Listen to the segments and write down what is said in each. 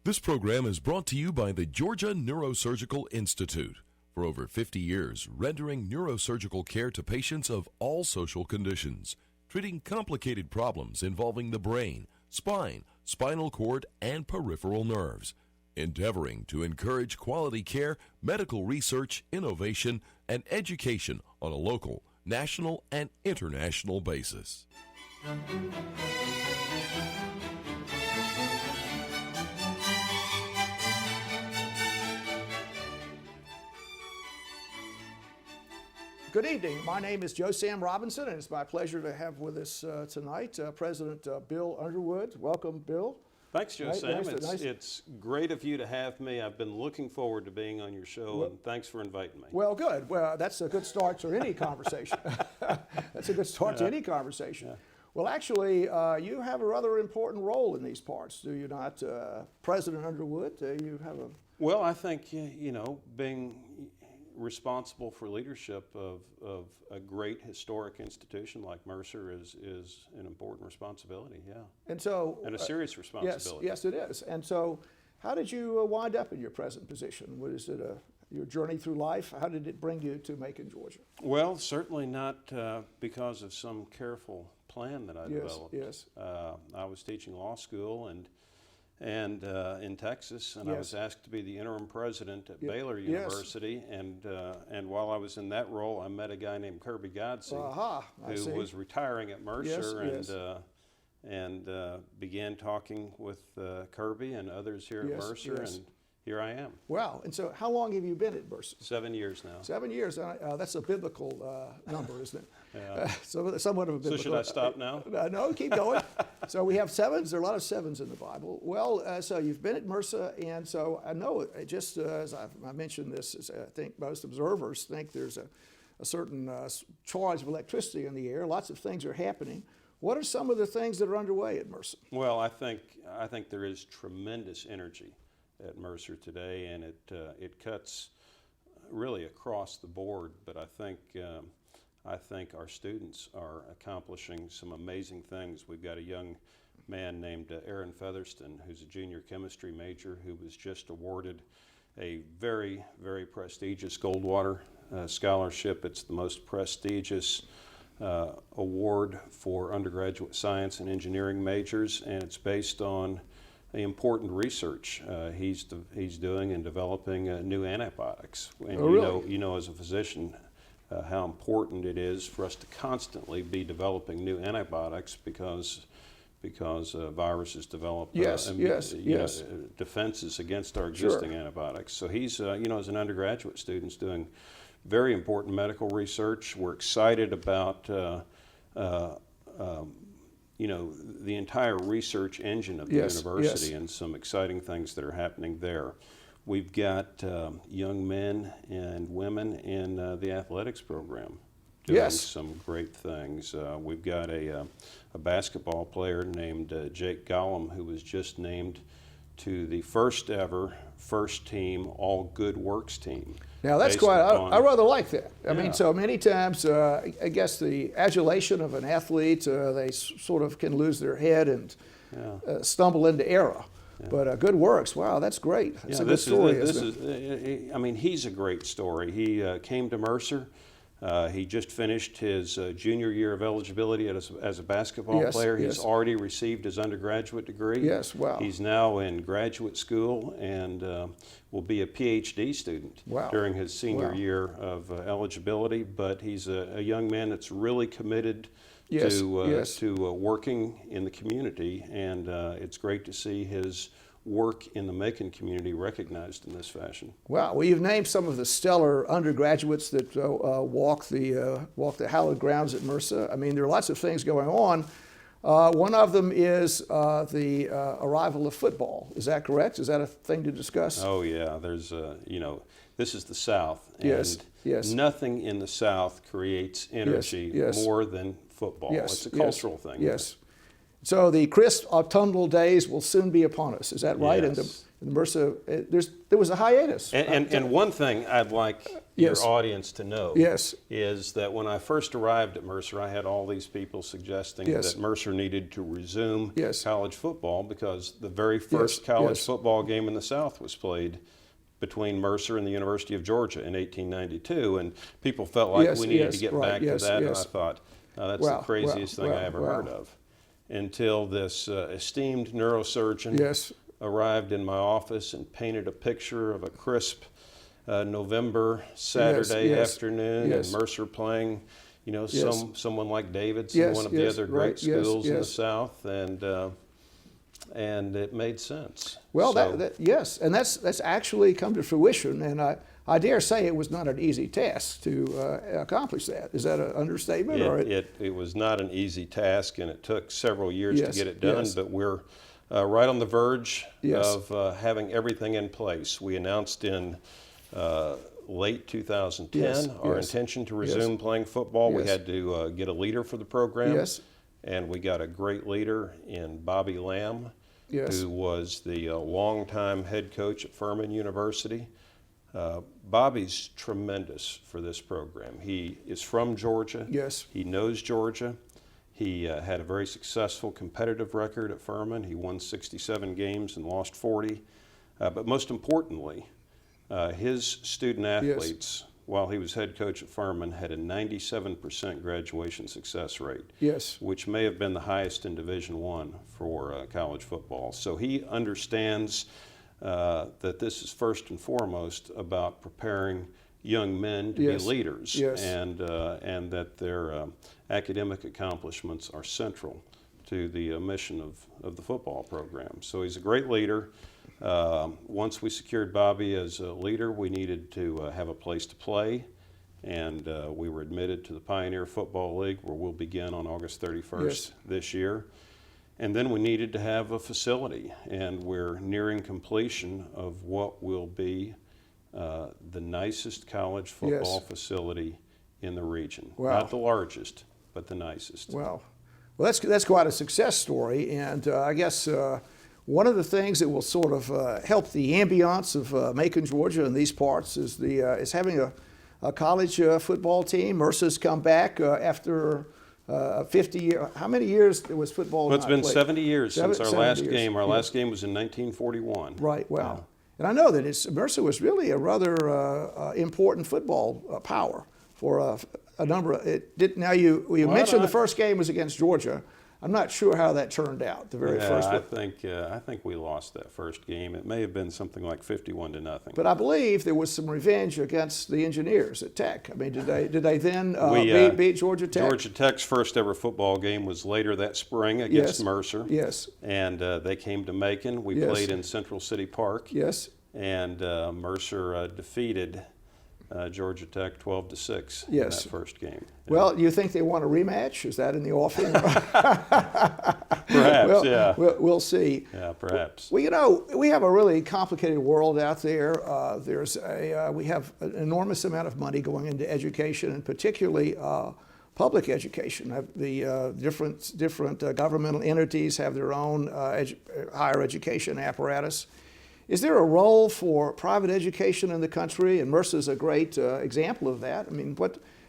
This program is brought to you by the Georgia Neurosurgical Institute. For over 50 years, rendering neurosurgical care to patients of all social conditions, treating complicated problems involving the brain, spine, spinal cord, and peripheral nerves, endeavoring to encourage quality care, medical research, innovation, and education on a local, national, and international basis. Good evening. My name is Joe Sam Robinson, and it's my pleasure to have with us tonight President Bill Underwood. Welcome, Bill. Thanks, Joe Sam. It's great of you to have me. I've been looking forward to being on your show, and thanks for inviting me. Well, good. Well, that's a good start to any conversation. That's a good start to any conversation. Yeah. Well, actually, you have a rather important role in these parts, do you not? President Underwood, you have a... Well, I think, you know, being responsible for leadership of a great historic institution like Mercer is an important responsibility, yeah. And so... And a serious responsibility. Yes, it is. And so how did you wind up in your present position? Was it your journey through life? How did it bring you to Macon, Georgia? Well, certainly not because of some careful plan that I developed. Yes. I was teaching law school and in Texas, and I was asked to be the interim president at Baylor University, and while I was in that role, I met a guy named Kirby Godsey, who was retiring at Mercer, and began talking with Kirby and others here at Mercer, and here I am. Wow, and so how long have you been at Mercer? 7 years now. 7 years, that's a biblical number, isn't it? Yeah. So somewhat of a biblical. So should I stop now? No, keep going. So we have sevens. There are a lot of sevens in the Bible. Well, so you've been at Mercer, and so I know, just as I mentioned this, I think most observers think there's a certain charge of electricity in the air. Lots of things are happening. What are some of the things that are underway at Mercer? Well, I think there is tremendous energy at Mercer today, and it cuts really across the board. But I think our students are accomplishing some amazing things. We've got a young man named Aaron Featherston, who's a junior chemistry major, who was just awarded a very, very prestigious Goldwater scholarship. It's the most prestigious award for undergraduate science and engineering majors, and it's based on important research he's doing in developing new antibiotics. And you know as a physician how important it is for us to constantly be developing new antibiotics because viruses develop defenses against our existing antibiotics. So he's as an undergraduate student, doing very important medical research. We're excited about the entire research engine of the university and some exciting things that are happening there. We've got young men and women in the athletics program doing some great things. We've got a basketball player named Jake Gollum, who was just named to the first ever first team all good works team. Now that's quite, I rather like that. I mean, so many times, I guess the adulation of an athlete, they sort of can lose their head and stumble into error. Yeah. But good works, wow, that's great. That's a good story. I mean, he's a great story. He came to Mercer. He just finished his junior year of eligibility as a basketball player. He's already received his undergraduate degree. Yes, wow. He's now in graduate school and will be a PhD student during his senior year of eligibility. But he's a young man that's really committed to working in the community, and it's great to see his work in the Macon community recognized in this fashion. Wow. Well, you've named some of the stellar undergraduates that walk the hallowed grounds at Mercer. I mean, there are lots of things going on. One of them is the arrival of football. Is that correct? Is that a thing to discuss? Oh, yeah. There's, this is the South. And nothing in the South creates energy more than football. It's a cultural thing. Yes. So the crisp autumnal days will soon be upon us. Is that right? Yes. And the Mercer, there was a hiatus. And one thing I'd like your Yes. audience to know Yes. is that when I first arrived at Mercer, I had all these people suggesting Yes. that Mercer needed to resume Yes. college football because the very first college football game in the South was played between Mercer and the University of Georgia in 1892, and people felt like we needed to get back to that, and I thought, that's the craziest thing I ever heard of. Until this esteemed neurosurgeon arrived in my office and painted a picture of a crisp November Saturday afternoon, and Mercer playing, someone like Davidson, one of the other great schools in the South, and it made sense. Well, yes, and that's actually come to fruition, and I dare say it was not an easy task to accomplish that. Is that an understatement? It was not an easy task, and it took several years to get it done, but we're right on the verge of having everything in place. We announced in late 2010 our intention to resume playing football. We had to get a leader for the program, and we got a great leader in Bobby Lamb, who was the longtime head coach at Furman University. Bobby's tremendous for this program. He is from Georgia. He knows Georgia. He had a very successful competitive record at Furman. He won 67 games and lost 40. But most importantly, his student athletes, while he was head coach at Furman, had a 97% graduation success rate, which may have been the highest in Division I for college football. So he understands that this is first and foremost about preparing young men to be leaders, and that their academic accomplishments are central to the mission of the football program. So he's a great leader. Once we secured Bobby as a leader, we needed to have a place to play, and we were admitted to the Pioneer Football League, where we'll begin on August 31st this year. And then we needed to have a facility, and we're nearing completion of what will be the nicest college football facility in the region. Not the largest, but the nicest. Wow. Well, that's quite a success story, and I guess one of the things that will sort of help the ambiance of Macon, Georgia, in these parts is having a college football team. Mercer's come back after 50 years. How many years was football? Well, it's been played? 70 years since our last game. Our last Yes. game was in 1941. Right. Wow. And I know that Mercer was really a rather important football power for a number of. Now you mentioned the first game was against Georgia. I'm not sure how that turned out. The very first one. I think we lost that first game. It may have been something like 51-0. But I believe there was some revenge against the Engineers at Tech. I mean, did they then beat Georgia Tech? Georgia Tech's first ever football game was later that spring against Mercer. And they came to Macon. We played in Central City Park. And Mercer defeated Georgia Tech 12-6 in that first game. Well, you think they want a rematch? Is that in the offing? Perhaps, We'll see. Yeah, perhaps. Well, we have a really complicated world out there. We have an enormous amount of money going into education, and particularly public education. The different governmental entities have their own higher education apparatus. Is there a role for private education in the country? And Mercer's a great example of that. I mean,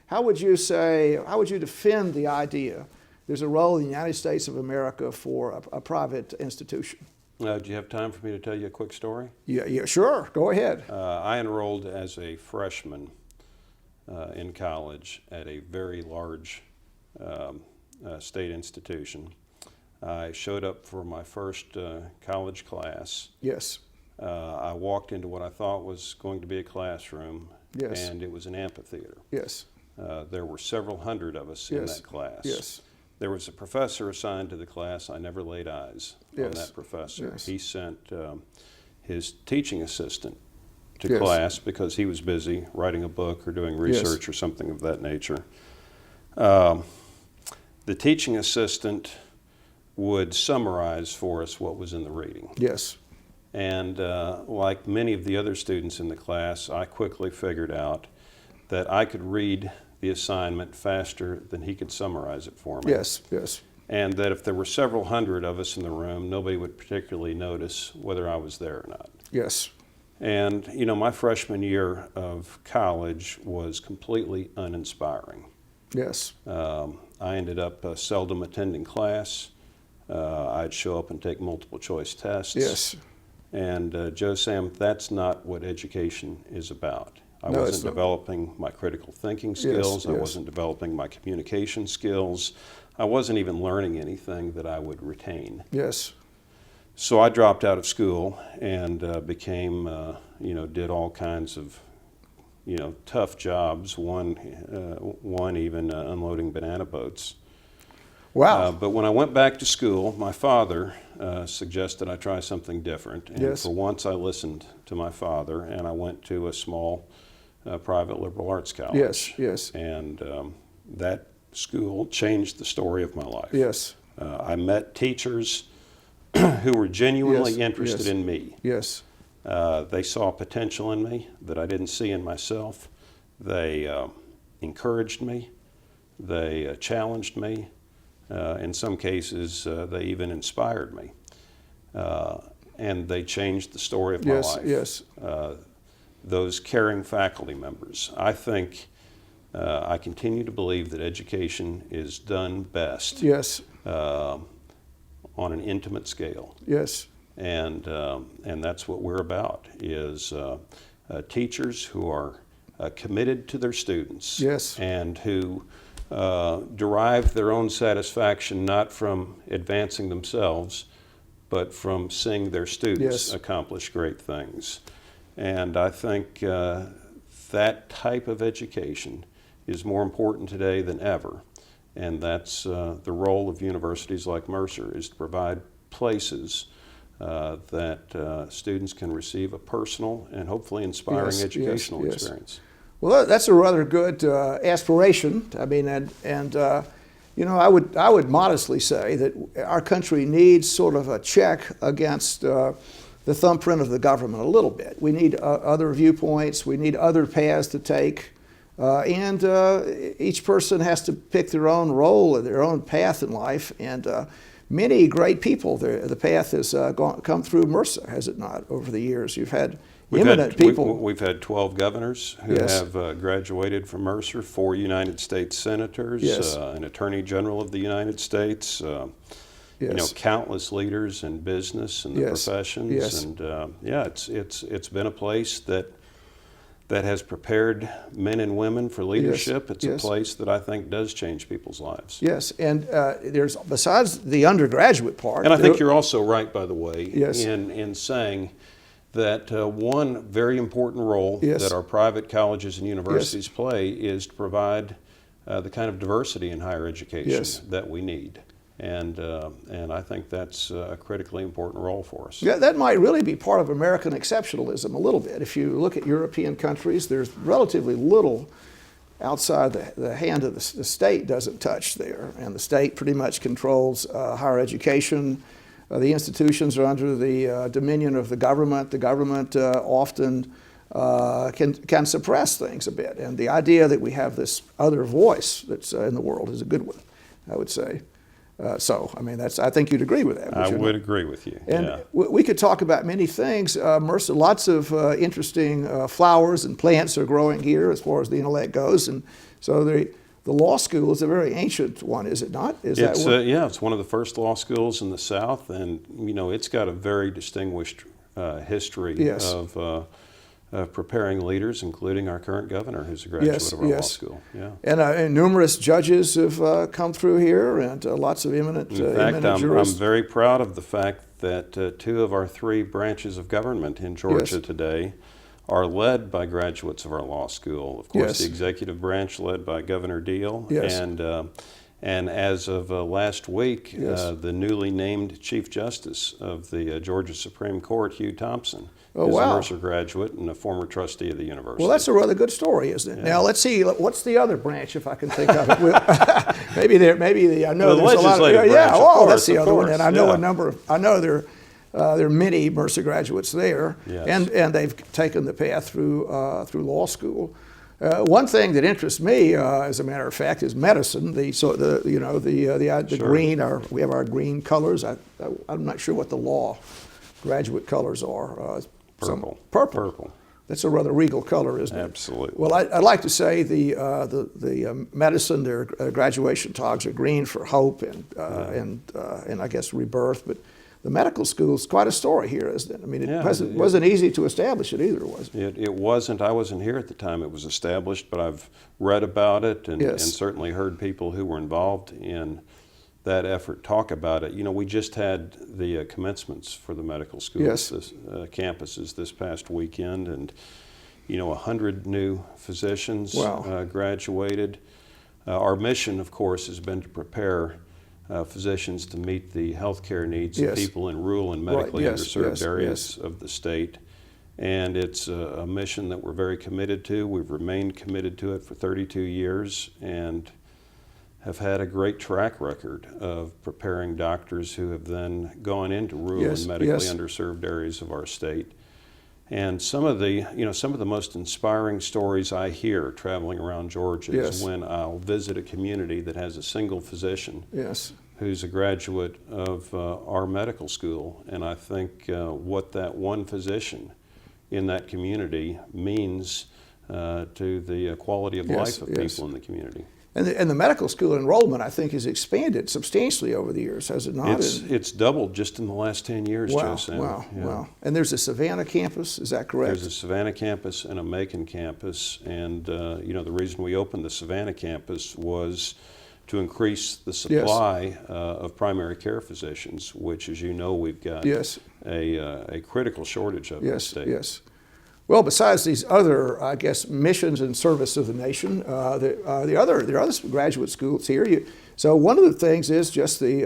how would you defend the idea there's a role in the United States of America for a private institution? Do you have time for me to tell you a quick story? Yeah, sure. Go ahead. I enrolled as a freshman in college at a very large state institution. I showed up for my first college class. I walked into what I thought was going to be a classroom, and it was an amphitheater. There were several hundred of us in that class. There was a professor assigned to the class. I never laid eyes on that professor. He sent his teaching assistant to class because he was busy writing a book or doing research or something of that nature. The teaching assistant would summarize for us what was in the reading. And like many of the other students in the class, I quickly figured out that I could read the assignment faster than he could summarize it for me. And that if there were several hundred of us in the room, nobody would particularly notice whether I was there or not. And, you know, my freshman year of college was completely uninspiring. Yes. I ended up seldom attending class. I'd show up and take multiple choice tests. Yes. And Joe Sam, that's not what education is about. I No, it's wasn't not. developing my critical thinking skills. I yes. wasn't developing my communication skills. I wasn't even learning anything that I would retain. Yes. So I dropped out of school and became, did all kinds of, tough jobs. One even unloading banana boats. Wow. But when I went back to school, my father suggested I try something different. And Yes. for once, I listened to my father, and I went to a small private liberal arts college. Yes. Yes. And that school changed the story of my life. Yes. I met teachers who were genuinely Yes, interested yes. in me. Yes. They saw potential in me that I didn't see in myself. They encouraged me. They challenged me. In some cases, they even inspired me. And they changed the story of my Yes. life. Yes. Those caring faculty members. I think I continue to believe that education is done best Yes. on an intimate scale. Yes. And that's what we're about, is teachers who are committed to their students. Yes. And who derive their own satisfaction not from advancing themselves, but from seeing their students Yes. accomplish great things. And I think that type of education is more important today than ever. And that's the role of universities like Mercer, is to provide places that students can receive a personal and hopefully inspiring Yes, yes, educational yes. experience. Well, that's a rather good aspiration. I mean, I would modestly say that our country needs sort of a check against the thumbprint of the government a little bit. We need other viewpoints. We need other paths to take. And each person has to pick their own role and their own path in life. And many great people, the path has come through Mercer, has it not, over the years? You've had eminent people. We've had 12 governors who Yes. have graduated from Mercer, 4 United States senators, Yes. An attorney general of the United States, Yes. countless leaders in business and the Yes. professions. Yes. And it's been a place that has prepared men and women for leadership. It's Yes. a place that I think does change people's lives. Yes, and there's, besides the undergraduate part. And I think you're also right, by the way, Yes. in saying that one very important role Yes. that our private colleges and universities play is to provide the kind of diversity in higher education Yes. that we need. And I think that's a critically important role for us. Yeah, that might really be part of American exceptionalism a little bit. If you look at European countries, there's relatively little outside the hand of the state doesn't touch there. And the state pretty much controls higher education. The institutions are under the dominion of the government. The government often can suppress things a bit. And the idea that we have this other voice that's in the world is a good one, I would say. I think you'd agree with that. I would agree with you. And yeah. we could talk about many things. Mercer, lots of interesting flowers and plants are growing here as far as the intellect goes. And so the law school is a very ancient one, is it not? It's one of the first law schools in the South, and it's got a very distinguished history Yes. of preparing leaders, including our current governor, who's a graduate of our law school. Yeah. And numerous judges have come through here, and lots of eminent In fact, I'm jurists. very proud of the fact that 2 of our 3 branches of government in Georgia Yes. today are led by graduates of our law school. Of course, Yes. the executive branch led by Governor Deal, Yes. and as of last week, Yes. the newly named Chief Justice of the Georgia Supreme Court, Hugh Thompson, Oh, is wow. a Mercer graduate and a former trustee of the university. Well, that's a rather good story, isn't it? Now, let's see, what's the other branch, if I can think of it? I know The there's a lot of, legislative branch, yeah, of oh, course, that's the of other one. course, And I know yeah. there are many Mercer graduates there, Yes. and they've taken the path through law school. One thing that interests me, as a matter of fact, is medicine. The Sure. green, we have our green colors. I'm not sure what the law graduate colors are. Purple. Purple. Purple. That's a rather regal color, isn't it? Absolutely. Well, I'd like to say the medicine, their graduation togs are green for hope and I guess rebirth. But the medical school is quite a story here, isn't it? I mean, it wasn't easy to establish it either, was it? It wasn't. I wasn't here at the time it was established, but I've read about it and certainly heard people who were involved in that effort talk about it. You know, we just had the commencements for the medical school campuses this past weekend, and 100 new physicians graduated. Our mission, of course, has been to prepare physicians to meet the healthcare needs of people in rural and medically underserved areas of the state. And it's a mission that we're very committed to. We've remained committed to it for 32 years and have had a great track record of preparing doctors who have then gone into rural and medically underserved areas of our state. And some of the most inspiring stories I hear traveling around Georgia is when I'll visit a community that has a single physician who's a graduate of our medical school. And I think what that one physician in that community means to the quality of life of people in the community. And the medical school enrollment, I think, has expanded substantially over the years, has it not? It's doubled just in the last 10 years, Joe Sam. Wow. And there's a Savannah campus, is that correct? There's a Savannah campus and a Macon campus. And, the reason we opened the Savannah campus was to increase the supply of primary care physicians, which, as you know, we've got a critical shortage of in the state. Well, besides these other, I guess, missions and service of the nation, there are other graduate schools here. So one of the things is just the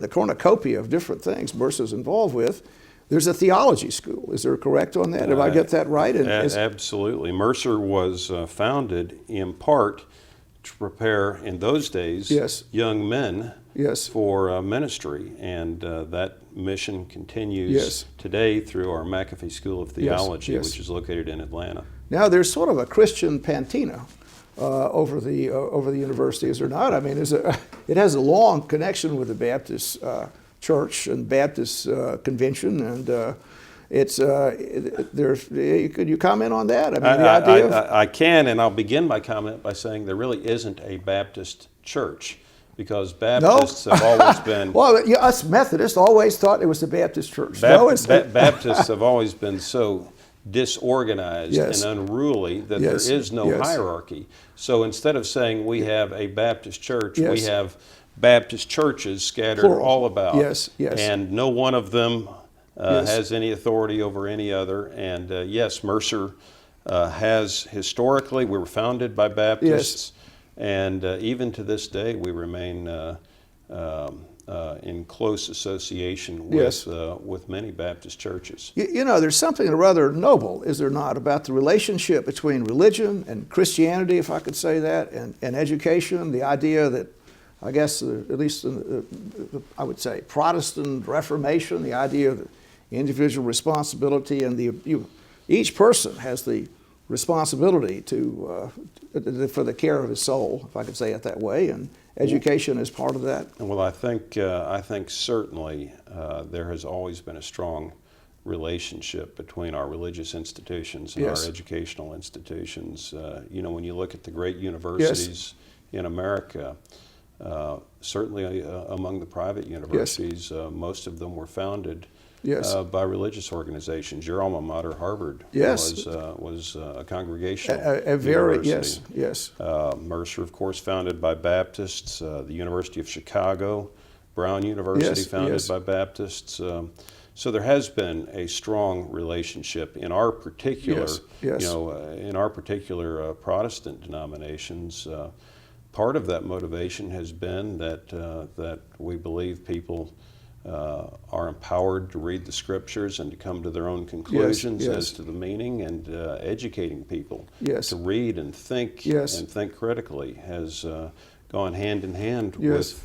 cornucopia of different things Mercer's involved with. There's a theology school. Is there correct on that? Did I get that right? Absolutely. Mercer was founded in part to prepare, in those days, young men for ministry, and that mission continues today through our McAfee School of Theology, which is located in Atlanta. Now, there's sort of a Christian patina over the university, is there not? I mean, it has a long connection with the Baptist Church and Baptist Convention, and could you comment on that? I mean, I can, and I'll begin my comment by saying there really isn't a Baptist church, because Baptists have always been... Well, us Methodists always thought it was the Baptist church. Baptists have always been so disorganized and unruly that there is no hierarchy. So instead of saying we have a Baptist church, we have Baptist churches scattered all about. And no one of them has any authority over any other. And yes, Mercer has historically, we were founded by Baptists. And even to this day, we remain in close association with many Baptist churches. There's something rather noble, is there not, about the relationship between religion and Christianity, if I could say that, and education. The idea that, I guess, at least I would say, Protestant Reformation, the idea of the individual responsibility and each person has the responsibility for the care of his soul, if I could say it that way, and education is part of that. Well, I think certainly there has always been a strong relationship between our religious institutions and our educational institutions. When you look at the great universities in America, certainly among the private universities, most of them were founded by religious organizations. Your alma mater, Harvard, was a congregational university. Mercer, of course, founded by Baptists. The University of Chicago, Brown University, founded by Baptists. So there has been a strong relationship in our particular, Protestant denominations. Part of that motivation has been that we believe people are empowered to read the scriptures and to come to their own conclusions as to the meaning, and educating people to read and think critically has gone hand in hand with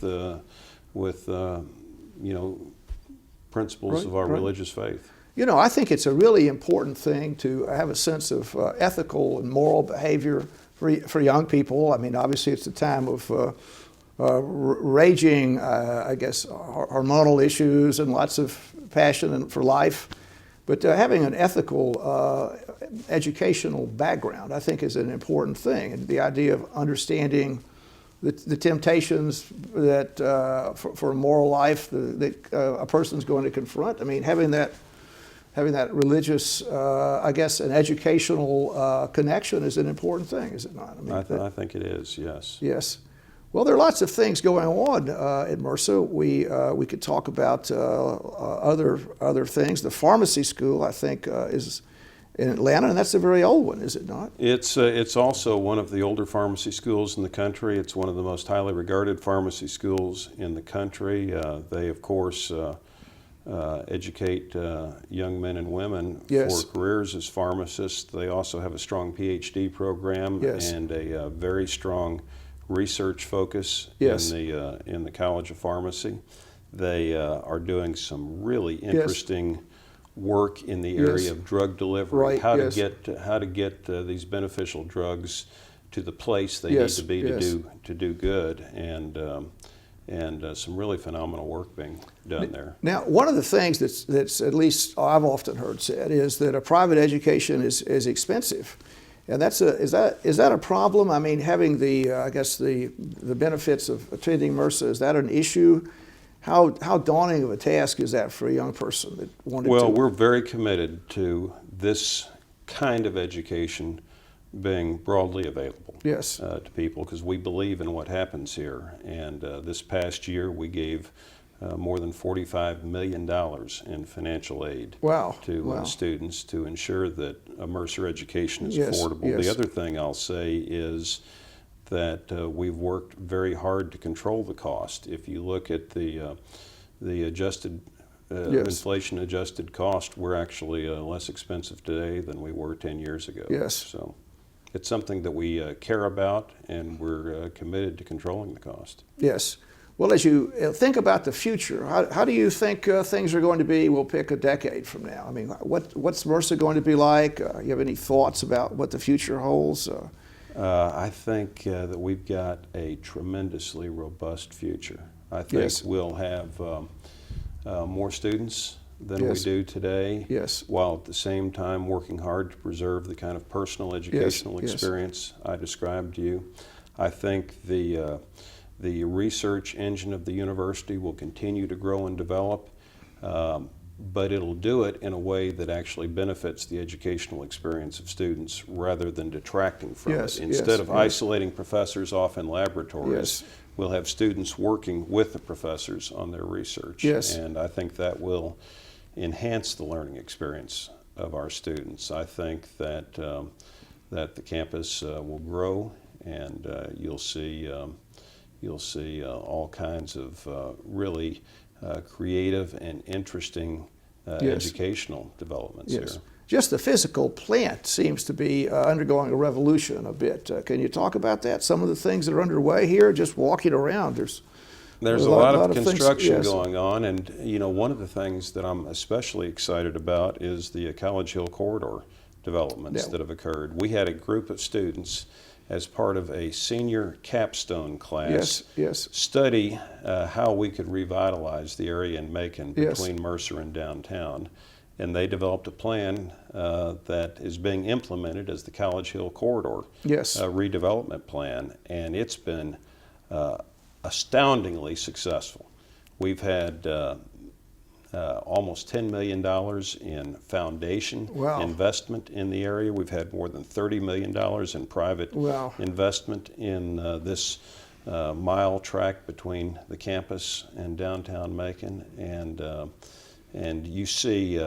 principles of our religious faith. I think it's a really important thing to have a sense of ethical and moral behavior for young people. I mean, obviously it's a time of raging, I guess, hormonal issues and lots of passion for life. But having an ethical educational background, I think, is an important thing. And the idea of understanding the temptations that for a moral life that a person's going to confront. I mean, having that religious, I guess, an educational connection is an important thing, is it not? I mean, I think it is, yes. Yes. Well, there are lots of things going on at Mercer. We could talk about other things. The pharmacy school, I think, is in Atlanta, and that's a very old one, is it not? It's also one of the older pharmacy schools in the country. It's one of the most highly regarded pharmacy schools in the country. They, of course, educate young men and women Yes. for careers as pharmacists. They also have a strong PhD program Yes. and a very strong research focus Yes. in the College of Pharmacy. They are doing some really interesting work in the area Yes. of drug delivery, Right, how yes. to get these beneficial drugs to the place they Yes, need to be yes. to do good, and some really phenomenal work being done there. Now, one of the things that's at least I've often heard said is that a private education is expensive, and is that a problem? I mean, having I guess the benefits of attending Mercer, is that an issue? How daunting of a task is that for a young person that wanted to? Well, we're very committed to this kind of education being broadly available Yes. to people, because we believe in what happens here. And this past year, we gave more than $45 million in financial aid Wow. to Wow. students to ensure that a Mercer education is Yes, affordable. yes. The other thing I'll say is that we've worked very hard to control the cost. If you look at the adjusted Yes. inflation-adjusted cost, we're actually less expensive today than we were 10 years ago. Yes. So it's something that we care about, and we're committed to controlling the cost. Yes. Well, as you think about the future, how do you think things are going to be? We'll pick a decade from now. I mean, what's Mercer going to be like? You have any thoughts about what the future holds? I think that we've got a tremendously robust future. I think Yes. we'll have more students than Yes. we do today, Yes. while at the same time working hard to preserve the kind of personal educational yes. experience I described to you. I think the research engine of the university will continue to grow and develop, but it'll do it in a way that actually benefits the educational experience of students rather than detracting from Yes, it. yes, Instead of yes. isolating professors off in laboratories, Yes. we'll have students working with the professors on their research. Yes. And I think that will enhance the learning experience of our students. I think that that the campus will grow, and you'll see all kinds of really creative and interesting Yes. educational developments Yes. here. Just the physical plant seems to be undergoing a revolution a bit. Can you talk about that? Some of the things that are underway here, just walking around, there's a lot of things- construction yes. going on, and one of the things that I'm especially excited about is the College Hill corridor developments Yeah. that have occurred. We had a group of students as part of a senior capstone class Yes, yes, study how we could revitalize the area in Macon Yes. between Mercer and downtown. And they developed a plan that is being implemented as the College Hill corridor yes. redevelopment plan, and it's been astoundingly successful. We've had almost $10 million in foundation Wow. investment in the area. We've had more than $30 million in private Wow. investment in this mile tract between the campus and downtown Macon. And you see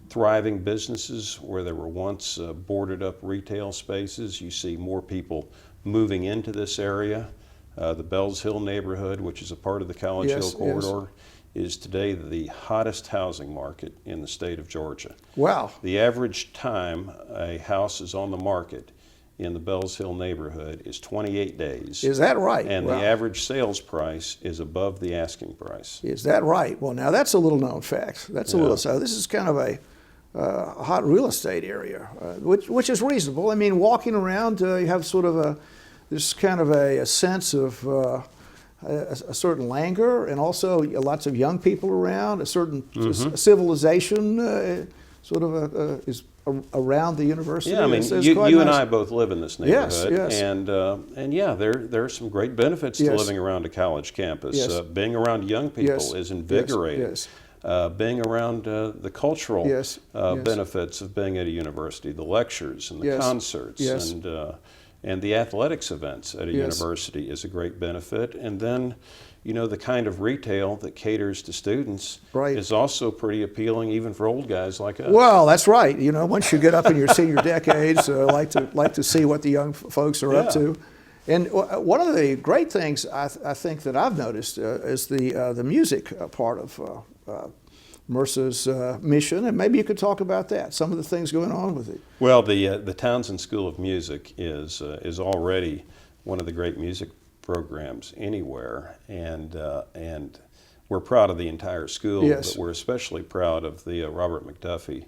thriving businesses where there were once boarded up retail spaces. You see more people moving into this area. The Bells Hill neighborhood, which is a part of the College Yes, Hill yes. corridor, is today the hottest housing market in the state of Georgia. Wow. The average time a house is on the market in the Bells Hill neighborhood is 28 days. Is that right? And Wow. the average sales price is above the asking price. Is that right? Well, now that's a little known fact. That's a Yeah. little. So this is kind of a hot real estate area, which is reasonable. I mean, walking around, you have sort of there's kind of a sense of a certain languor, and also lots of young people around, a certain civilization sort of around the university. Yeah, I mean, It's you quite and nice. I both live in this neighborhood, yes. and yeah, there are some great benefits to Yes. living around a college campus. Yes. Being around young people Yes. is invigorating. Yes. Being around the cultural Yes. Yes. benefits of being at a university, the lectures and the Yes. concerts Yes. and the athletics events at a Yes. university is a great benefit. And then, you know, the kind of retail that caters to students Right. is also pretty appealing, even for old guys like us. Well, that's right. You know, once you get up in your senior decades, like to see what the young folks are up Yeah. to. And one of the great things I think that I've noticed is the music part of Mercer's mission, and maybe you could talk about that. Some of the things going on with it. Well, the Townsend School of Music is already one of the great music programs anywhere, and we're proud of the entire school. Yes. But we're especially proud of the Robert McDuffie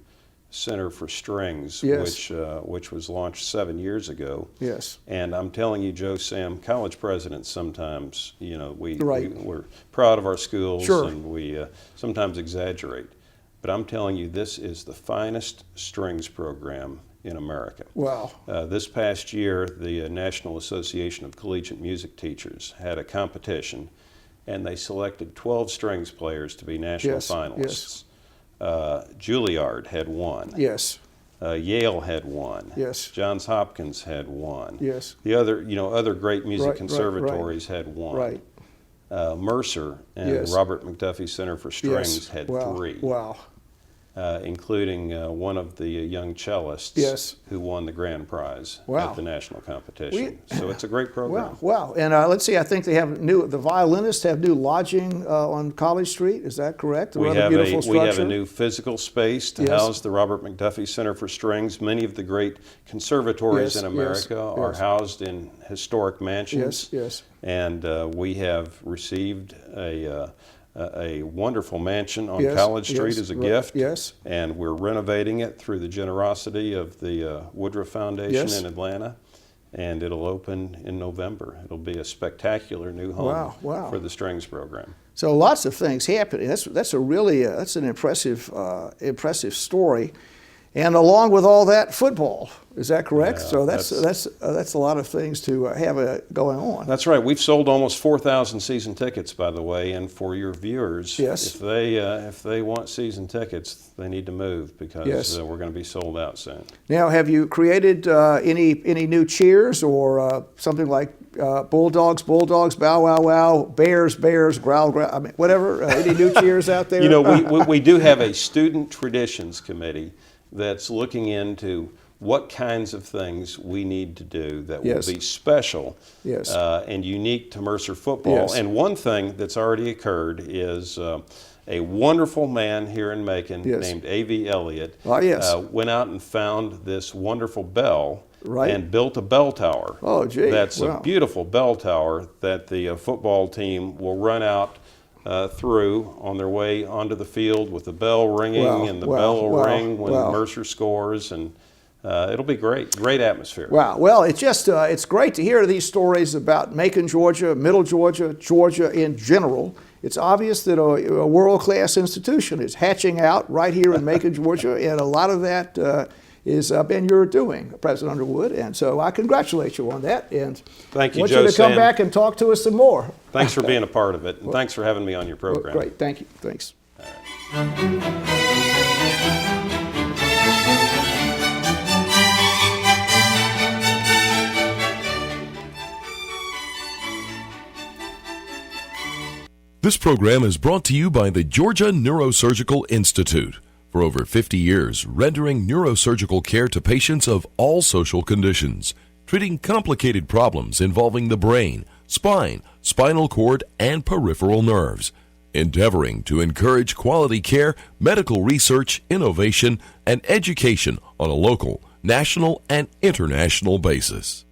Center for Strings, Yes. which was launched 7 years ago. Yes. And I'm telling you, Joe, Sam, college presidents sometimes, you know, Right. we're proud of our schools, Sure. and we sometimes exaggerate. But I'm telling you, this is the finest strings program in America. Wow. This past year, the National Association of Collegiate Music Teachers had a competition, and they selected 12 strings players to be national Yes, finalists. yes. Juilliard had one. Yes. Yale had one. Yes. Johns Hopkins had one. Yes. The other great music Right, right, conservatories had one. Right. Mercer and Yes. Robert McDuffie Center for Strings Yes. had Wow. 3. Wow. Including one of the young cellists Yes. who won the grand prize Wow. at the national competition. So it's a great program. Wow. Wow. And let's see, I think they have the violinists have new lodging on College Street. Is that correct? We Rather have, beautiful we structure. have a new physical space to Yes. house the Robert McDuffie Center for Strings. Many of the great conservatories Yes, in yes, America are yes. housed in historic mansions. Yes. Yes. And we have received a wonderful mansion on Yes, College Street yes, as a right, gift. yes. And we're renovating it through the generosity of the Woodruff Foundation Yes. in Atlanta. And it'll open in November. It'll be a spectacular new home Wow, wow. for the strings program. So lots of things happening. That's a really that's an impressive story, and along with all that, football. Is that correct? Yeah, So that's a lot of things to have going on. That's right. We've sold almost 4,000 season tickets, by the way. And for your viewers, Yes. if they want season tickets, they need to move because Yes. we're going to be sold out soon. Now, have you created any new cheers or something like Bulldogs, Bow Wow Wow, Bears, Growl Growl? I mean, whatever. Any new cheers out there? You know, we do have a student traditions committee that's looking into what kinds of things we need to do that will Yes. be special Yes. and unique to Mercer football. Yes. And one thing that's already occurred is a wonderful man here in Macon Yes. named A.V. Elliott Oh, yes. went out and found this wonderful bell Right. and built a bell tower. Oh, gee, That's wow. a beautiful bell tower that the football team will run out through on their way onto the field with the bell ringing, Wow, and the wow, bell will wow, ring when wow. Mercer scores, and it'll be great atmosphere. Wow. Well, it's great to hear these stories about Macon, Georgia, Middle Georgia, Georgia in general. It's obvious that a world-class institution is hatching out right here in Macon, Georgia, and a lot of that is been your doing, President Underwood. And so I congratulate you on that. And Thank you, I want Joe you to come Sam. back and talk to us some more. Thanks for being a part of it, and thanks for having me on your program. Great. Thank you. Thanks. This program is brought to you by the Georgia Neurosurgical Institute. For over 50 years, rendering neurosurgical care to patients of all social conditions, treating complicated problems involving the brain, spine, spinal cord, and peripheral nerves, endeavoring to encourage quality care, medical research, innovation, and education on a local, national, and international basis.